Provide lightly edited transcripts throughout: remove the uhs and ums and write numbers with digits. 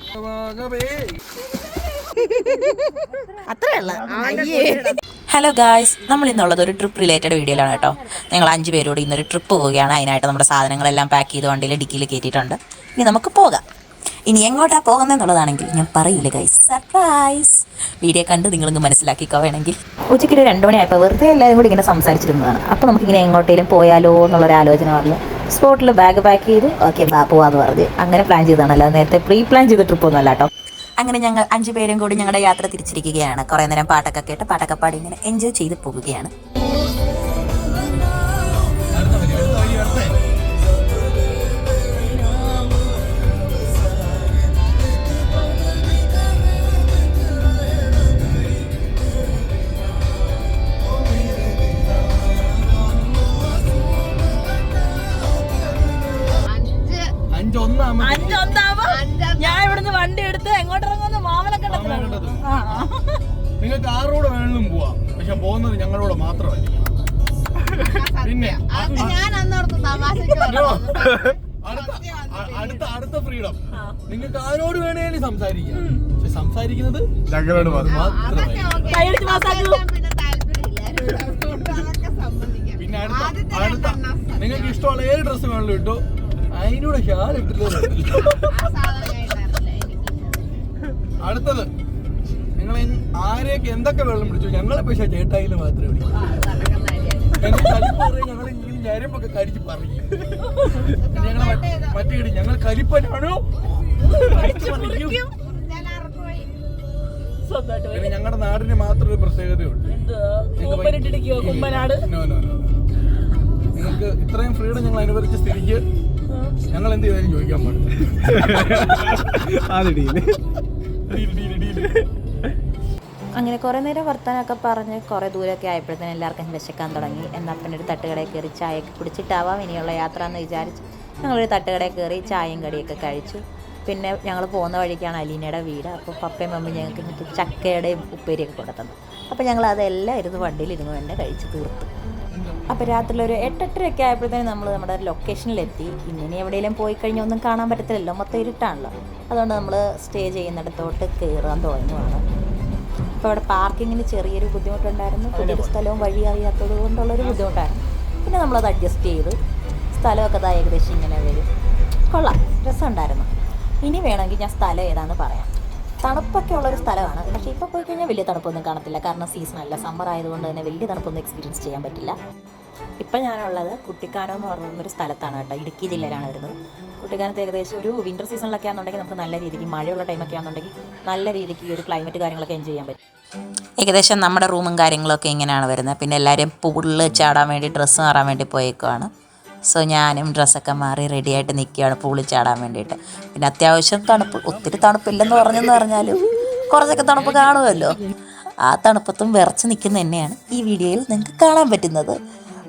Hello guys, നമ്മൾ ഇന്നുള്ളത് ഒരു ട്രിപ്പ് റിലേറ്റഡ് വീഡിയോയിലാണ് കേട്ടോ. ഞങ്ങൾ 5 പേരോട് ഇന്നൊരു ട്രിപ്പ് പോവുകയാണ്. അതിനായിട്ട് നമ്മുടെ സാധനങ്ങളെല്ലാം പാക്ക് ചെയ്ത് വണ്ടിയിൽ ഡിക്കിയിൽ കയറ്റിയിട്ടുണ്ട്. ഇനി നമുക്ക് പോകാം. ഇനി എങ്ങോട്ടാണ് പോകുന്നതെന്നുള്ളതാണെങ്കിൽ ഞാൻ പറയില്ല ഗൈസ്, സർപ്രൈസ്. വീഡിയോ കണ്ട് നിങ്ങളൊന്ന് മനസ്സിലാക്കിക്കോ വേണമെങ്കിൽ. ഉച്ചയ്ക്ക് ഒരു 2 മണിയായപ്പോൾ വെറുതെ എല്ലാവരും കൂടി ഇങ്ങനെ സംസാരിച്ചിരുന്നതാണ്. അപ്പോൾ നമുക്കിങ്ങനെ എങ്ങോട്ടേലും പോയാലോ എന്നുള്ളൊരു ആലോചന പറഞ്ഞു. സ്പോട്ടിൽ ബാഗ് പാക്ക് ചെയ്ത് ഓക്കെ പോവാന്ന് പറഞ്ഞ് അങ്ങനെ പ്ലാൻ ചെയ്തതാണ്. അല്ലാതെ നേരത്തെ പ്രീ പ്ലാൻ ചെയ്ത ട്രിപ്പൊന്നും അല്ല കേട്ടോ. അങ്ങനെ ഞങ്ങൾ 5 പേരും കൂടി ഞങ്ങളുടെ യാത്ര തിരിച്ചിരിക്കുകയാണ്. കുറേ നേരം പാട്ടൊക്കെ കേട്ട് പാട്ടൊക്കെ പാടി ഇങ്ങനെ എൻജോയ് ചെയ്ത് പോവുകയാണ്. ഞാൻ ഇവിടുന്ന് വണ്ടി എടുത്ത് എങ്ങോട്ടിറങ്ങുന്ന മാമനൊക്കെ നിങ്ങൾക്ക് ആരോട് വേണമെങ്കിലും പോവാം, പക്ഷെ പോകുന്നത് ഞങ്ങളോട് മാത്രമല്ല. പിന്നെ അടുത്ത ഫ്രീഡം നിങ്ങൾക്ക് ആരോട് വേണേലും സംസാരിക്കാം, പക്ഷെ സംസാരിക്കുന്നത് ഞങ്ങളോട് മാത്രമേ. പിന്നെ അടുത്ത നിങ്ങൾക്ക് ഇഷ്ടമുള്ള ഏത് ഡ്രസ്സ് വേണമെങ്കിലും ഇട്ടു, അതിനൂടെ ഷാൾ ഇട്ടില്ല. അടുത്തത് നിങ്ങൾ ആരെയൊക്കെ എന്തൊക്കെ വെള്ളം പിടിച്ചു, ഞങ്ങളെ പക്ഷെ ചേട്ടായില് മാത്രമേ വിളിക്കൂ. ഞങ്ങൾ ഞരമ്പൊക്കെ കരിച്ച് പറയും. ഞങ്ങളെ മറ്റേ ഞങ്ങൾ കരിപ്പനാണോ പിന്നെ ഞങ്ങളുടെ നാടിന് മാത്രം ഒരു പ്രത്യേകതയുണ്ട്. നിങ്ങൾക്ക് ഇത്രയും ഫ്രീഡം ഞങ്ങൾ അനുവദിച്ച സ്ഥിതിക്ക് ഞങ്ങൾ എന്ത് ചെയ്താലും ചോദിക്കാൻ പാടില്ല. അങ്ങനെ കുറേ നേരം വർത്താനമൊക്കെ പറഞ്ഞ് കുറേ ദൂരമൊക്കെ ആയപ്പോഴത്തേനും എല്ലാവർക്കും വിശക്കാൻ തുടങ്ങി. എന്നാൽ പിന്നെ ഒരു തട്ടുകടയിൽ കയറി ചായയൊക്കെ കുടിച്ചിട്ടാവാം ഇനിയുള്ള യാത്ര എന്ന് വിചാരിച്ച് ഞങ്ങളൊരു തട്ടുകടയിൽ കയറി ചായയും കടിയൊക്കെ കഴിച്ചു. പിന്നെ ഞങ്ങൾ പോകുന്ന വഴിക്കാണ് അലീനയുടെ വീട്. അപ്പോൾ പപ്പയും മമ്മിയും ഞങ്ങൾക്ക് ചക്കയുടെയും ഉപ്പേരിയൊക്കെ കൊണ്ടുതന്നു. അപ്പോൾ ഞങ്ങൾ അതെല്ലാം ഇരുന്ന് വണ്ടിയിലിരുന്ന് തന്നെ കഴിച്ച് തീർത്തു. അപ്പോൾ രാത്രി ഒരു 8-8:30 ആയപ്പോഴത്തേനും നമ്മൾ നമ്മുടെ ലൊക്കേഷനിലെത്തി. ഇനി എവിടെയെങ്കിലും പോയി കഴിഞ്ഞാൽ ഒന്നും കാണാൻ പറ്റത്തില്ലല്ലോ, മൊത്തം ഇരുട്ടാണല്ലോ. അതുകൊണ്ട് നമ്മൾ സ്റ്റേ ചെയ്യുന്നിടത്തോട്ട് കയറാൻ തുടങ്ങുവാണ്. അപ്പോൾ അവിടെ പാർക്കിങ്ങിന് ചെറിയൊരു ബുദ്ധിമുട്ടുണ്ടായിരുന്നു. പുതിയൊരു സ്ഥലവും വഴി അറിയാത്തത് കൊണ്ടുള്ളൊരു ബുദ്ധിമുട്ടായിരുന്നു. പിന്നെ നമ്മളത് അഡ്ജസ്റ്റ് ചെയ്തു. സ്ഥലമൊക്കെ ഏകദേശം ഇങ്ങനെ വരും. കൊള്ളാം, രസമുണ്ടായിരുന്നു. ഇനി വേണമെങ്കിൽ ഞാൻ സ്ഥലം ഏതാണെന്ന് പറയാം. തണുപ്പൊക്കെ ഉള്ളൊരു സ്ഥലമാണ്, പക്ഷേ ഇപ്പോൾ പോയി കഴിഞ്ഞാൽ വലിയ തണുപ്പൊന്നും കാണത്തില്ല. കാരണം സീസണല്ല, സമ്മർ ആയതുകൊണ്ട് തന്നെ വലിയ തണുപ്പൊന്നും എക്സ്പീരിയൻസ് ചെയ്യാൻ പറ്റില്ല. ഇപ്പം ഞാനുള്ളത് കുട്ടിക്കാനം എന്ന് പറയുന്നൊരു സ്ഥലത്താണ് കേട്ടോ. ഇടുക്കി ജില്ലയിലാണ് വരുന്നത്. കുട്ടിക്കാനത്ത് ഏകദേശം ഒരു വിൻ്റർ സീസണിലൊക്കെ ആണെന്നുണ്ടെങ്കിൽ നമുക്ക് നല്ല രീതിക്ക്, മഴയുള്ള ടൈമൊക്കെ ആണെന്നുണ്ടെങ്കിൽ നല്ല രീതിക്ക് ഈ ഒരു ക്ലൈമറ്റ് കാര്യങ്ങളൊക്കെ എൻജോയ് ചെയ്യാൻ പറ്റും. ഏകദേശം നമ്മുടെ റൂമും കാര്യങ്ങളൊക്കെ ഇങ്ങനെയാണ് വരുന്നത്. പിന്നെ എല്ലാവരും പൂളിൽ ചാടാൻ വേണ്ടി ഡ്രസ്സ് മാറാൻ വേണ്ടി പോയേക്കുവാണ്. സോ ഞാനും ഡ്രസ്സൊക്കെ മാറി റെഡിയായിട്ട് നിൽക്കുകയാണ് പൂളിൽ ചാടാൻ വേണ്ടിയിട്ട്. പിന്നെ അത്യാവശ്യം തണുപ്പ്, ഒത്തിരി തണുപ്പില്ലെന്ന് പറഞ്ഞാലും കുറച്ചൊക്കെ തണുപ്പ് കാണുമല്ലോ. ആ തണുപ്പത്തും വിറച്ച് നിൽക്കുന്ന തന്നെയാണ് ഈ വീഡിയോയിൽ നിങ്ങൾക്ക് കാണാൻ പറ്റുന്നത്.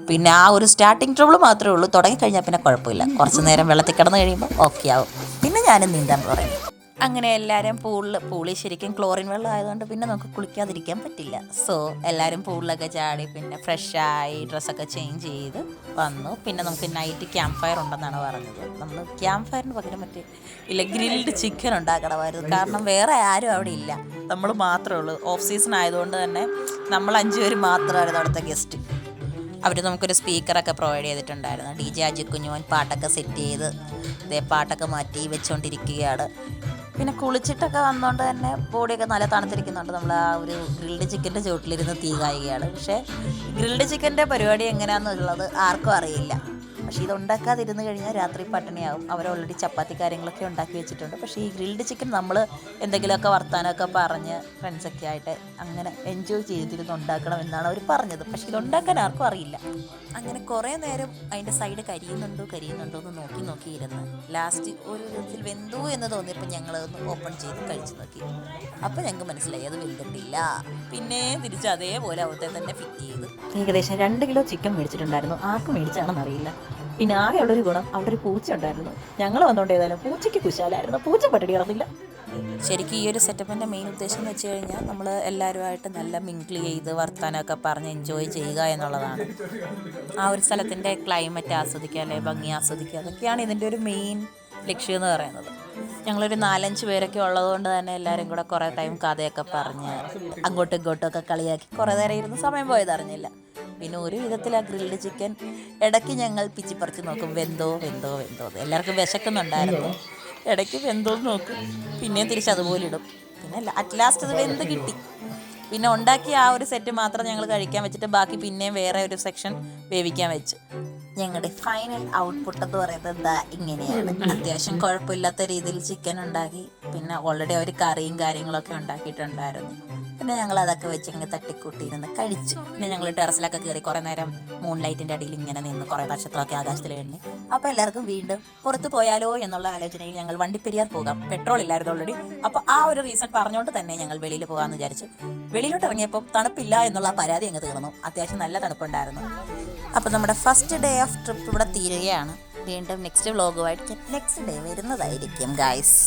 പിന്നെ ആ ഒരു സ്റ്റാർട്ടിങ് ട്രബിൾ മാത്രമേ ഉള്ളൂ. തുടങ്ങിക്കഴിഞ്ഞാൽ പിന്നെ കുഴപ്പമില്ല. കുറച്ച് നേരം വെള്ളത്തിൽ കിടന്ന് കഴിയുമ്പോൾ ഓക്കെ ആവും. പിന്നെ ഞാനും നീന്താൻ തുടങ്ങി. അങ്ങനെ എല്ലാവരും പൂളിൽ ശരിക്കും ക്ലോറിൻ വെള്ളം ആയതുകൊണ്ട് പിന്നെ നമുക്ക് കുളിക്കാതിരിക്കാൻ പറ്റില്ല. സോ എല്ലാവരും പൂളിലൊക്കെ ചാടി പിന്നെ ഫ്രഷായി ഡ്രസ്സൊക്കെ ചേഞ്ച് ചെയ്ത് വന്നു. പിന്നെ നമുക്ക് നൈറ്റ് ക്യാമ്പ് ഫയർ ഉണ്ടെന്നാണ് പറഞ്ഞത്. നമ്മൾ ക്യാമ്പ് ഫയറിന് പകരം ഗ്രിൽഡ് ചിക്കൻ ഉണ്ടാക്കണമായിരുന്നു. കാരണം വേറെ ആരും അവിടെ ഇല്ല, നമ്മൾ മാത്രമേ ഉള്ളൂ. ഓഫ് സീസൺ ആയതുകൊണ്ട് തന്നെ നമ്മൾ 5 പേര് മാത്രമായിരുന്നു അവിടുത്തെ ഗസ്റ്റ്. അവർ നമുക്കൊരു സ്പീക്കറൊക്കെ പ്രൊവൈഡ് ചെയ്തിട്ടുണ്ടായിരുന്നു. DJ അജിക്കുഞ്ഞുമോൻ പാട്ടൊക്കെ സെറ്റ് ചെയ്ത് പാട്ടൊക്കെ മാറ്റി വെച്ചുകൊണ്ടിരിക്കുകയാണ്. പിന്നെ കുളിച്ചിട്ടൊക്കെ വന്നുകൊണ്ട് തന്നെ ബോഡിയൊക്കെ നല്ല തണുത്തിരിക്കുന്നുണ്ട്. നമ്മൾ ആ ഒരു ഗ്രിൽഡ് ചിക്കൻ്റെ ചുവട്ടിലിരുന്ന് തീ കായുകയാണ്. പക്ഷേ ഗ്രിൽഡ് ചിക്കൻ്റെ പരിപാടി എങ്ങനെയാണെന്നുള്ളത് ആർക്കും അറിയില്ല. പക്ഷേ ഇത് ഉണ്ടാക്കാതിരുന്ന് കഴിഞ്ഞാൽ രാത്രി പട്ടിണിയാവും. അവർ ഓൾറെഡി ചപ്പാത്തി കാര്യങ്ങളൊക്കെ ഉണ്ടാക്കി വെച്ചിട്ടുണ്ട്. പക്ഷേ ഈ ഗ്രിൽഡ് ചിക്കൻ നമ്മൾ എന്തെങ്കിലുമൊക്കെ വർത്താനമൊക്കെ പറഞ്ഞ് ഫ്രണ്ട്സൊക്കെ ആയിട്ട് അങ്ങനെ എൻജോയ് ചെയ്തിരുന്ന് ഉണ്ടാക്കണം എന്നാണ് അവർ പറഞ്ഞത്. പക്ഷേ ഇതുണ്ടാക്കാൻ ആർക്കും അറിയില്ല. അങ്ങനെ കുറേ നേരം അതിൻ്റെ സൈഡ് കരിയുന്നുണ്ടോ എന്ന് നോക്കിയിരുന്ന് ലാസ്റ്റ് ഒരു വിധത്തിൽ വെന്തു എന്ന് തോന്നിയപ്പോൾ ഞങ്ങൾ ഒന്ന് ഓപ്പൺ ചെയ്ത് കഴിച്ചു നോക്കി. അപ്പോൾ ഞങ്ങൾക്ക് മനസ്സിലായി അത് വെന്തിട്ടില്ല. പിന്നെ തിരിച്ച് അതേപോലെ അവിടുത്തെ തന്നെ ഫിറ്റ് ചെയ്ത് ഏകദേശം 2 കിലോ ചിക്കൻ മേടിച്ചിട്ടുണ്ടായിരുന്നു. ആർക്കും മേടിച്ചാണെന്ന് അറിയില്ല. പിന്നെ ആകെയുള്ളൊരു ഗുണം അവിടെ ഒരു പൂച്ച ഉണ്ടായിരുന്നു. ഞങ്ങൾ വന്നുകൊണ്ട് ഏതായാലും പൂച്ചയ്ക്ക് കുശാലായിരുന്നു. പൂച്ച പട്ടിണി കിടന്നില്ല. ശരിക്കും ഈ ഒരു സെറ്റപ്പിൻ്റെ മെയിൻ ഉദ്ദേശം എന്ന് വെച്ച് കഴിഞ്ഞാൽ നമ്മൾ എല്ലാവരുമായിട്ട് നല്ല മിങ്കിൾ ചെയ്ത് വർത്താനമൊക്കെ പറഞ്ഞ് എൻജോയ് ചെയ്യുക എന്നുള്ളതാണ്. ആ ഒരു സ്ഥലത്തിൻ്റെ ക്ലൈമറ്റ് ആസ്വദിക്കുക, അല്ലെ ഭംഗി ആസ്വദിക്കുക, അതൊക്കെയാണ് ഇതിൻ്റെ ഒരു മെയിൻ ലക്ഷ്യം എന്ന് പറയുന്നത്. ഞങ്ങളൊരു 4-5 പേരൊക്കെ ഉള്ളതുകൊണ്ട് തന്നെ എല്ലാവരും കൂടെ കുറേ ടൈം കഥയൊക്കെ പറഞ്ഞ് അങ്ങോട്ടും ഇങ്ങോട്ടും ഒക്കെ കളിയാക്കി കുറേ നേരം ഇരുന്ന് സമയം പോയത് അറിഞ്ഞില്ല. പിന്നെ ഒരു വിധത്തിൽ ആ ഗ്രിൽഡ് ചിക്കൻ ഇടയ്ക്ക് ഞങ്ങൾ പിച്ചിപ്പറിച്ച് നോക്കും, വെന്തോ എല്ലാവർക്കും വിശക്കുന്നുണ്ടായിരുന്നു. ഇടയ്ക്ക് വെന്തോന്ന് നോക്കും, പിന്നെയും തിരിച്ചതുപോലെ ഇടും. പിന്നെ അറ്റ് ലാസ്റ്റ് അത് വെന്ത് കിട്ടി. പിന്നെ ഉണ്ടാക്കിയ ആ ഒരു സെറ്റ് മാത്രം ഞങ്ങൾ കഴിക്കാൻ വെച്ചിട്ട് ബാക്കി പിന്നെയും വേറെ ഒരു സെക്ഷൻ വേവിക്കാൻ വെച്ചു. ഞങ്ങളുടെ ഫൈനൽ ഔട്ട്പുട്ട് എന്ന് പറയുന്നത് ഇങ്ങനെയാണ്. അത്യാവശ്യം കുഴപ്പമില്ലാത്ത രീതിയിൽ ചിക്കൻ ഉണ്ടാക്കി. പിന്നെ ഓൾറെഡി അവർ കറിയും കാര്യങ്ങളൊക്കെ ഉണ്ടാക്കിയിട്ടുണ്ടായിരുന്നു. പിന്നെ ഞങ്ങൾ അതൊക്കെ വെച്ച് ഇങ്ങനെ തട്ടിക്കൂട്ടിയിരുന്ന് കഴിച്ചു. പിന്നെ ഞങ്ങൾ ടെറസിലൊക്കെ കയറി കുറേ നേരം മൂൺ ലൈറ്റിൻ്റെ അടിയിൽ ഇങ്ങനെ നിന്ന് കുറേ നക്ഷത്രമൊക്കെ ആകാശത്തിൽ എണ്ണി. അപ്പോൾ എല്ലാവർക്കും വീണ്ടും പുറത്ത് പോയാലോ എന്നുള്ള ആലോചനയിൽ ഞങ്ങൾ വണ്ടിപ്പെരിയാർ പോകാം. പെട്രോൾ ഇല്ലായിരുന്നു ഓൾറെഡി. അപ്പോൾ ആ ഒരു റീസൺ പറഞ്ഞുകൊണ്ട് തന്നെ ഞങ്ങൾ വെളിയിൽ പോകാമെന്ന് വിചാരിച്ചു. വെളിയിലോട്ട് ഇറങ്ങിയപ്പോൾ തണുപ്പില്ല എന്നുള്ള പരാതി അങ്ങ് തീർന്നു. അത്യാവശ്യം നല്ല തണുപ്പുണ്ടായിരുന്നു. അപ്പോൾ നമ്മുടെ ഫസ്റ്റ് ഡേ ഓഫ് ട്രിപ്പ് ഇവിടെ തീരുകയാണ്. വീണ്ടും നെക്സ്റ്റ് വ്ലോഗുമായിട്ട് നെക്സ്റ്റ് ഡേ വരുന്നതായിരിക്കും ഗൈസ്.